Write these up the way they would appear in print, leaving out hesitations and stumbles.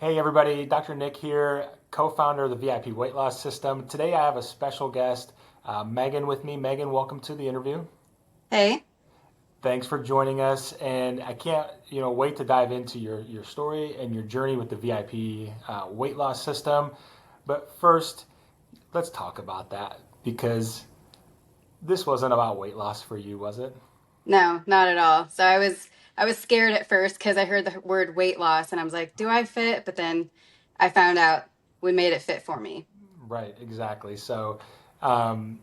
Hey everybody, Dr. Nick here, co-founder of the VIP Weight Loss System. Today I have a special guest, Megan, with me. Megan, welcome to the interview. Hey. Thanks for joining us, and I can't, wait to dive into your story and your journey with the VIP Weight Loss System. But first, let's talk about that because this wasn't about weight loss for you, was it? No, not at all. So I was scared at first because I heard the word weight loss and I was like, do I fit? But then I found out we made it fit for me. Right, exactly. So, um,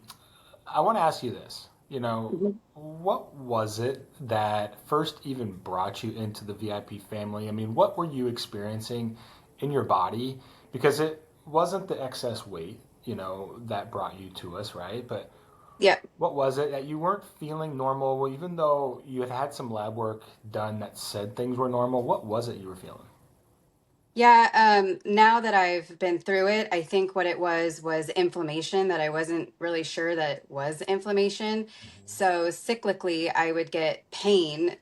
I want to ask you this. Mhm. What was it that first even brought you into the VIP family? I mean, what were you experiencing in your body? Because it wasn't the excess weight, that brought you to us, right? But Yep. what was it that you weren't feeling normal? Well, even though you had had some lab work done that said things were normal, what was it you were feeling? Yeah, now that I've been through it, I think what it was inflammation that I wasn't really sure that it was inflammation. So cyclically, I would get pain,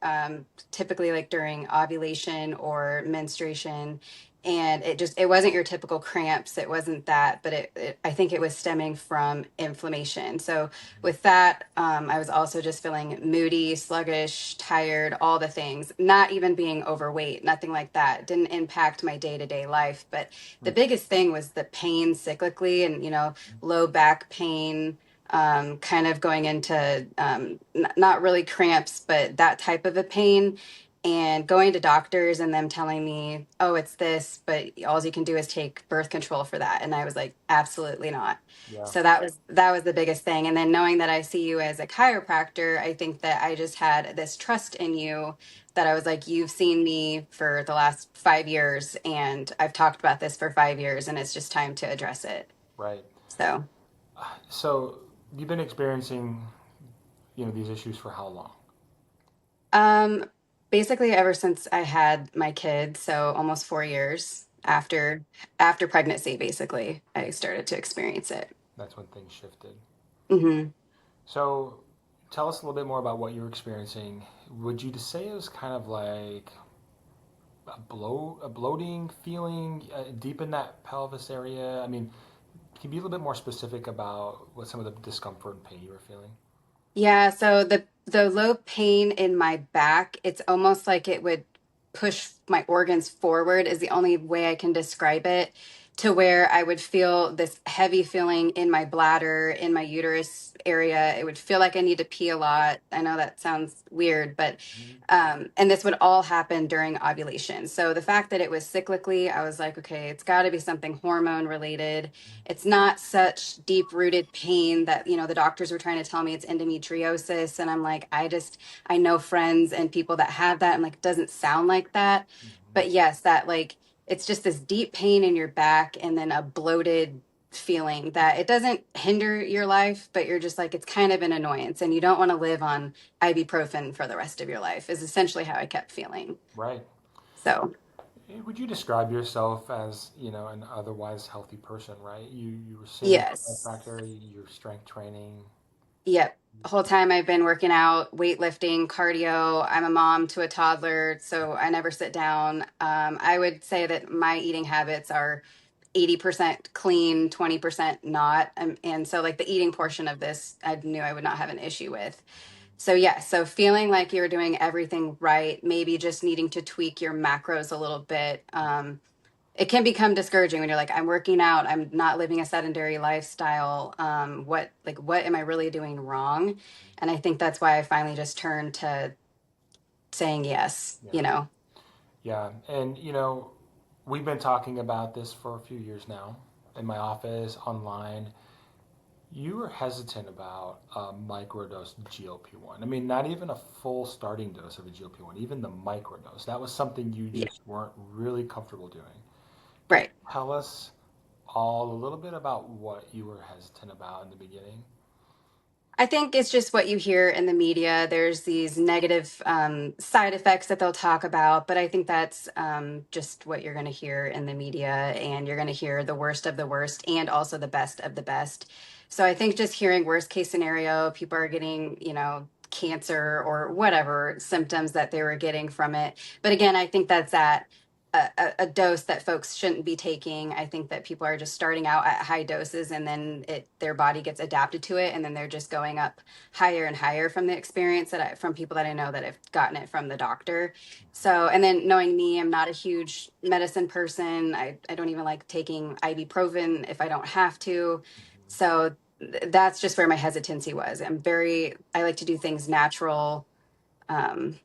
typically like during ovulation or menstruation, and it wasn't your typical cramps. It wasn't that, but I think it was stemming from inflammation. So with that, I was also just feeling moody, sluggish, tired, all the things, not even being overweight, nothing like that. It didn't impact my day to day life. But the biggest thing was the pain cyclically and, low back pain, kind of going into not really cramps, but that type of a pain. And going to doctors and them telling me, oh, it's this, but all you can do is take birth control for that. And I was like, absolutely not. Yeah. So that was the biggest thing. And then knowing that I see you as a chiropractor, I think that I just had this trust in you that I was like, you've seen me for the last 5 years and I've talked about this for 5 years and it's just time to address it. Right. So, So you've been experiencing, these issues for how long? um, basically ever since I had my kid, so almost 4 years after pregnancy, basically, I started to experience it. That's when things shifted. Hmm. So, tell us a little bit more about what you were experiencing. Would you just say it was kind of like a bloating feeling deep in that pelvis area? I mean, can you be a little bit more specific about what some of the discomfort and pain you were feeling? Yeah, so the low pain in my back, it's almost like it would push my organs forward is the only way I can describe it, to where I would feel this heavy feeling in my bladder, in my uterus area. It would feel like I need to pee a lot. I know that sounds weird, but Mhm. and this would all happen during ovulation. So the fact that it was cyclically, I was like, okay, it's got to be something hormone related. It's not such deep rooted pain that, the doctors were trying to tell me it's endometriosis. And I'm like, I know friends and people that have that. I'm like, it doesn't sound like that. Mhm. But yes, that like, it's just this deep pain in your back and then a bloated feeling that it doesn't hinder your life, but you're just like, it's kind of an annoyance. And you don't want to live on ibuprofen for the rest of your life, is essentially how I kept feeling. Right. So, Would you describe yourself as, an otherwise healthy person, right? You were seeing a yes. chiropractor, your strength training. Yep. The whole time I've been working out, weightlifting, cardio. I'm a mom to a toddler, so I never sit down. I would say that my eating habits are 80% clean, 20% not. And so, like, the eating portion of this, I knew I would not have an issue with. So, yeah, so feeling like you're doing everything right, maybe just needing to tweak your macros a little bit. It can become discouraging when you're like, I'm working out, I'm not living a sedentary lifestyle. What am I really doing wrong? And I think that's why I finally just turned to saying yes, Yeah. . Yeah. And, we've been talking about this for a few years now in my office, online. You were hesitant about a microdose GLP-1. I mean, not even a full starting dose of a GLP-1, even the microdose. That was something you Yeah. just weren't really comfortable doing. Can you Right. tell us all a little bit about what you were hesitant about in the beginning? I think it's just what you hear in the media. There's these negative side effects that they'll talk about, but I think that's just what you're going to hear in the media, and you're going to hear the worst of the worst and also the best of the best. So I think just hearing worst case scenario, people are getting, cancer or whatever symptoms that they were getting from it. But again, I think that's at a dose that folks shouldn't be taking. I think that people are just starting out at high doses, and then their body gets adapted to it, and then they're just going up higher and higher from the experience from people that I know that have gotten it from the doctor. So, and then knowing me, I'm not a huge medicine person. I don't even like taking ibuprofen if I don't have to. So that's just where my hesitancy was. I like to do things natural. Um,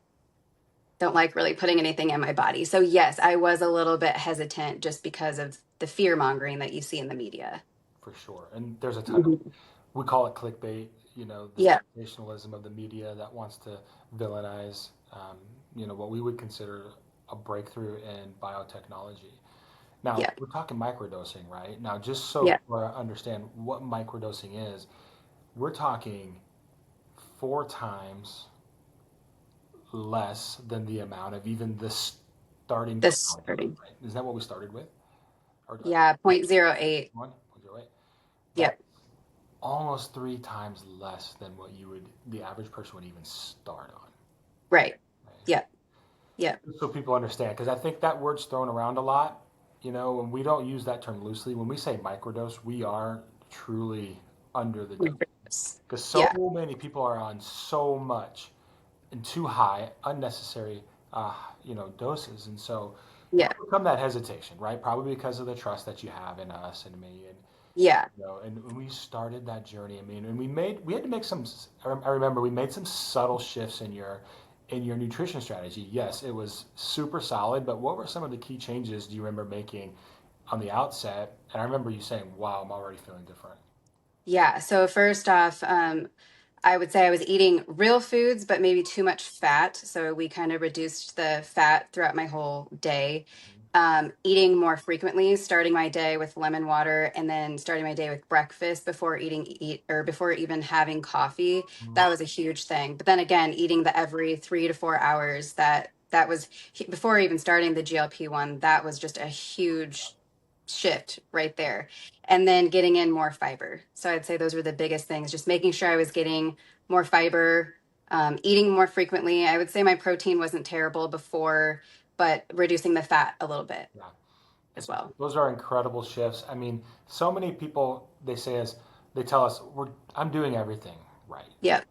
don't like really putting anything in my body. So yes, I was a little bit hesitant just because of the fear mongering that you see in the media. For sure. And there's a ton of, Mhm. we call it clickbait, the Yeah, sensationalism of the media that wants to villainize, what we would consider a breakthrough in biotechnology. Now, yeah, we're talking microdosing, right? Now, just so yeah. people understand what microdosing is, we're talking 4 times less than the amount of even the starting This pound, starting. right? Is that what we started with? Or Yeah, 0.08. 1.08? Yep, Almost 3 times less than what the average person would even start on. right. Right? Yep, yep. So people understand, because I think that word's thrown around a lot, and we don't use that term loosely. When we say microdose, we are truly under the dose, because so Yeah, many people are on so much and too high, unnecessary, doses, and so yeah, become that hesitation, right? Probably because of the trust that you have in us and me, and yeah. and when we started that journey, I mean, and we had to make some. I remember we made some subtle shifts in your nutrition strategy. Yes, it was super solid, but what were some of the key changes do you remember making on the outset? And I remember you saying, "Wow, I'm already feeling different." Yeah. So first off, I would say I was eating real foods, but maybe too much fat. So we kind of reduced the fat throughout my whole day. Eating more frequently, starting my day with lemon water, and then starting my day with breakfast before eat or before even having coffee. Mhm. That was a huge thing. But then again, eating the every 3 to 4 hours. That was before even starting the GLP-1. That was just a huge shift right there, and then getting in more fiber. So I'd say those were the biggest things, just making sure I was getting more fiber, eating more frequently. I would say my protein wasn't terrible before, but reducing the fat a little bit Yeah, as well. those are incredible shifts. I mean, so many people they tell us I'm doing everything right. Yep,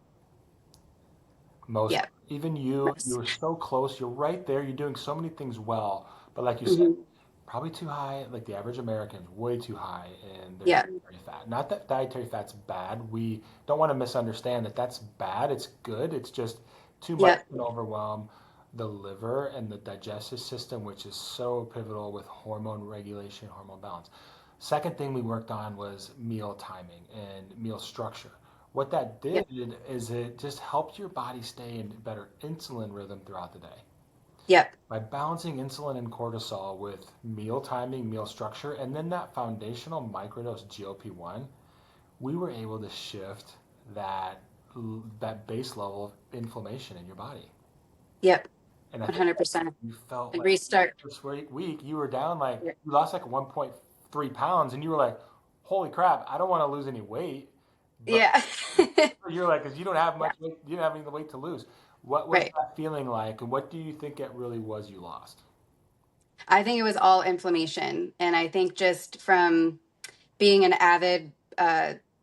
Most, yep. even you were so close. You're right there. You're doing so many things well, but like you said, Hmm. probably too high. Like the average American's way too high in their Yeah, dietary fat. Not that dietary fat's bad. We don't want to misunderstand that that's bad. It's good. It's just too much yep, can overwhelm the liver and the digestive system, which is so pivotal with hormone regulation, hormone balance. Second thing we worked on was meal timing and meal structure. What that yep, did is it just helped your body stay in better insulin rhythm throughout the day. yep, By balancing insulin and cortisol with meal timing, meal structure, and then that foundational microdose GLP-1, we were able to shift that that base level of inflammation in your body. yep. And I think that 100%. you felt And like restart. this week you were down like Yeah. you lost like 1.3 pounds, and you were like, "Holy crap! I don't want to lose any weight." But Yeah. you're like, because you don't have Yeah. much weight, you don't have any weight to lose. What was Right. that feeling like, and what do you think it really was you lost? I think it was all inflammation. And I think just from being an avid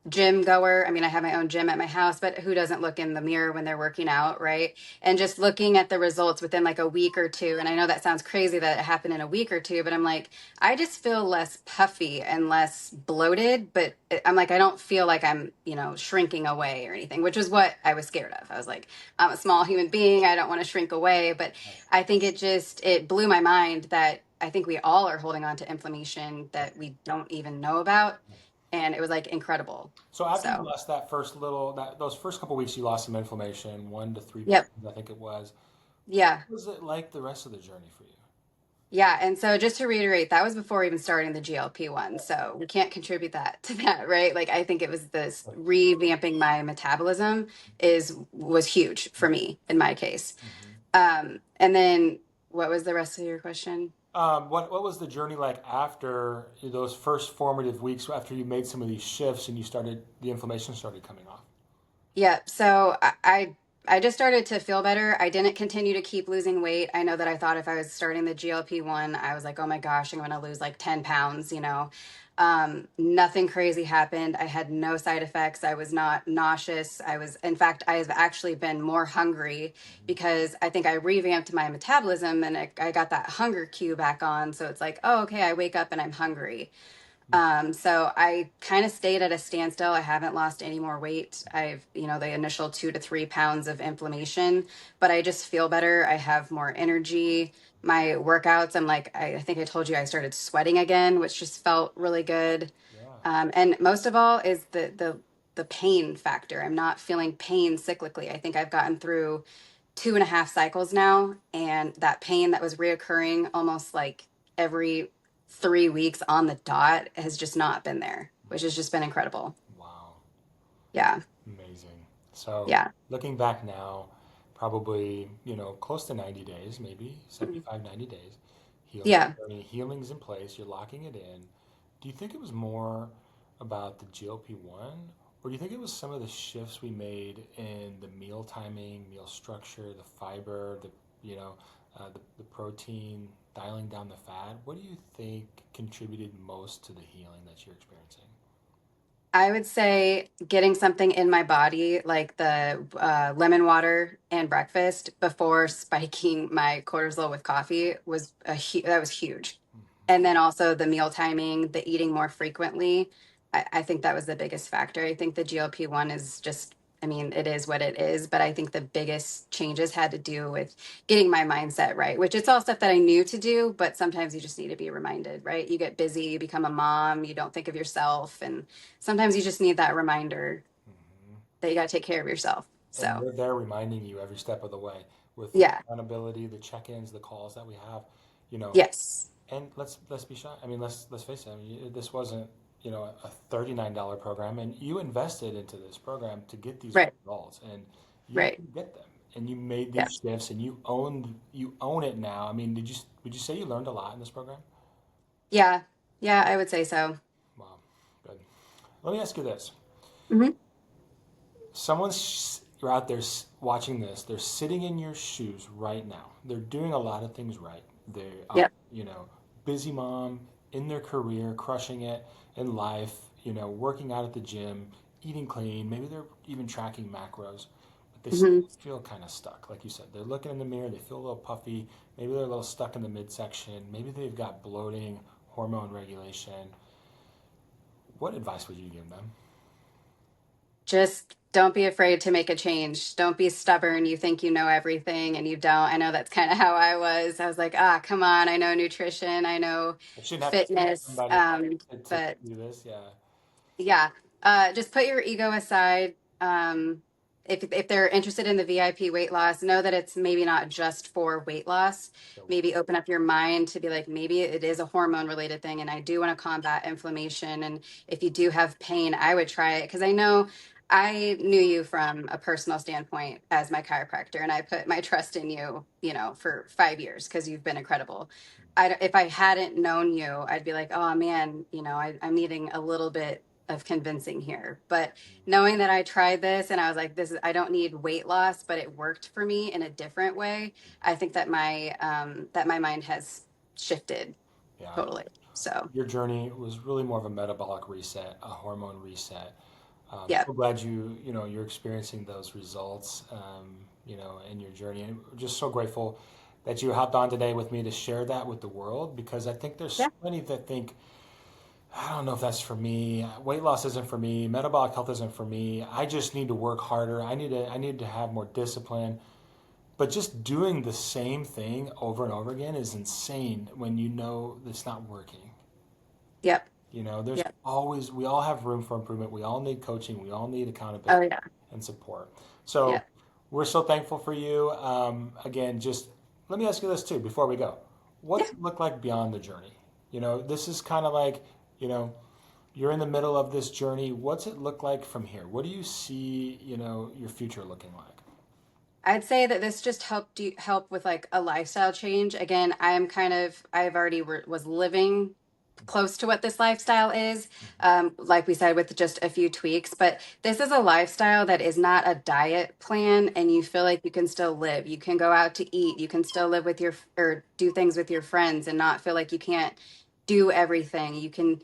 gym goer. I mean, I have my own gym at my house, but who doesn't look in the mirror when they're working out, right? And just looking at the results within like a week or two. And I know that sounds crazy that it happened in a week or two, but I'm like, I just feel less puffy and less bloated. But I'm like, I don't feel like I'm, shrinking away or anything, which is what I was scared of. I was like, I'm a small human being. I don't want to shrink away. But I think it blew my mind that I think we all are holding on to inflammation that we don't even know about, and it was like incredible. So after you So, lost those first couple weeks, you lost some inflammation, 1 to 3 pounds, yep. I think it was. Yeah. What was it like the rest of the journey for you? Yeah. And so just to reiterate, that was before even starting the GLP-1. So we can't contribute that to that, right? Like I think it was this revamping my metabolism was huge for me in my case. Mhm. And then what was the rest of your question? What was the journey like after those first formative weeks, after you made some of these shifts and the inflammation started coming off? Yeah. So I just started to feel better. I didn't continue to keep losing weight. I know that I thought if I was starting the GLP-1, I was like, oh my gosh, I'm going to lose like 10 pounds, you know. Nothing crazy happened. I had no side effects. I was not nauseous. In fact, I have actually been more hungry because I think I revamped my metabolism and I got that hunger cue back on. So it's like, oh, okay, I wake up and I'm hungry. So I kind of stayed at a standstill. I haven't lost any more weight. I've, the initial 2 to 3 pounds of inflammation, but I just feel better. I have more energy. My workouts, I think I told you I started sweating again, which just felt really good. Yeah. And most of all is the pain factor. I'm not feeling pain cyclically. I think I've gotten through 2.5 cycles now, and that pain that was reoccurring almost like every 3 weeks on the dot has just not been there, which has just been incredible. Wow. Yeah. Amazing. So Yeah. looking back now, probably, close to 90 days, maybe Mm. 75, 90 days, healing Yeah. journey, healing's in place, you're locking it in. Do you think it was more about the GLP-1, or do you think it was some of the shifts we made in the meal timing, meal structure, the fiber, the protein, dialing down the fat? What do you think contributed most to the healing that you're experiencing? I would say getting something in my body like the lemon water and breakfast before spiking my cortisol with coffee was that was huge. And then also the meal timing, the eating more frequently. I think that was the biggest factor. I think the GLP-1 is just, I mean, it is what it is, but I think the biggest changes had to do with getting my mindset right, which it's all stuff that I knew to do, but sometimes you just need to be reminded, right? You get busy, you become a mom, you don't think of yourself, and sometimes you just need that reminder Hmm. that you got to take care of yourself. And So, we're there reminding you every step of the way with the yeah, accountability, the check-ins, the calls that we have, you know. yes, And let's be shy. I mean, let's face it. I mean, this wasn't a $39 program, and you invested into this program to get these right, results, and you right, can get them. And you made yeah, these shifts, and you own it now. I mean, would you say you learned a lot in this program? yeah, yeah, I would say so. Wow, good. Let me ask you this: Hmm. you're out there watching this. They're sitting in your shoes right now. They're doing a lot of things right. They're, Yep. busy mom in their career, crushing it in life. Working out at the gym, eating clean. Maybe they're even tracking macros, but they still Hmm. feel kind of stuck. Like you said, they're looking in the mirror. They feel a little puffy. Maybe they're a little stuck in the midsection. Maybe they've got bloating, hormone regulation. What advice would you give them? Just don't be afraid to make a change. Don't be stubborn. You think you know everything and you don't. I know that's kind of how I was. I was like, ah, come on. I know nutrition. I know I shouldn't have to tell fitness. somebody to But do this. Yeah. yeah, just put your ego aside. If they're interested in the VIP weight loss, know that it's maybe not just for weight loss. So, Maybe open up your mind to be like, maybe it is a hormone related thing, and I do want to combat inflammation. And if you do have pain, I would try it because I know I knew you from a personal standpoint as my chiropractor, and I put my trust in you, for 5 years because you've been incredible. If I hadn't known you, I'd be like, oh man, I'm needing a little bit of convincing here. But knowing that I tried this and I was like, I don't need weight loss, but it worked for me in a different way. I think that my mind has shifted yeah, totally. So your journey was really more of a metabolic reset, a hormone reset. yeah, So glad you're experiencing those results, in your journey. And we're just so grateful that you hopped on today with me to share that with the world because I think there's so yeah, many that think, I don't know if that's for me. Weight loss isn't for me. Metabolic health isn't for me. I just need to work harder. I need to have more discipline. But just doing the same thing over and over again is insane when you know it's not working. yep, There's yep. always, we all have room for improvement. We all need coaching. We all need Oh accountability yeah, and support. So yeah, we're so thankful for you. Again, just let me ask you this too before we go. yeah. What's it look like beyond the journey? This is kind of like, you know, you're in the middle of this journey. What's it look like from here? What do you see, your future looking like? I'd say that this just help with like a lifestyle change. Again, I've already was living close to what this lifestyle is, like we said, with just a few tweaks. But this is a lifestyle that is not a diet plan, and you feel like you can still live. You can go out to eat. You can still live with your or do things with your friends and not feel like you can't do everything. You can.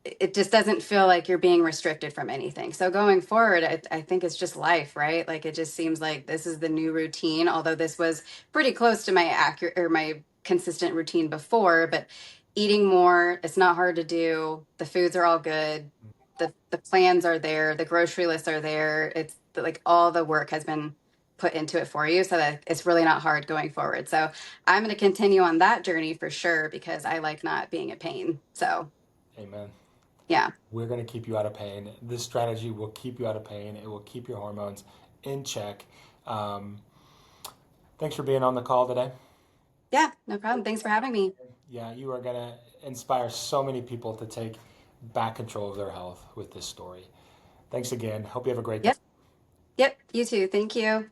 It just doesn't feel like you're being restricted from anything. So going forward, I think it's just life, right? Like it just seems like this is the new routine. Although this was pretty close to my accurate or my consistent routine before, but eating more, it's not hard to do. The foods are all good. The plans are there. The grocery lists are there. It's like all the work has been put into it for you so that it's really not hard going forward. So I'm going to continue on that journey for sure because I like not being in pain. So Amen. yeah. We're going to keep you out of pain. This strategy will keep you out of pain. It will keep your hormones in check. Um, Thanks for being on the call today. Yeah, no problem. Thanks for having me. Yeah, you are going to inspire so many people to take back control of their health with this story. Thanks again. Hope you have a great day. Yep. Yep. You too. Thank you.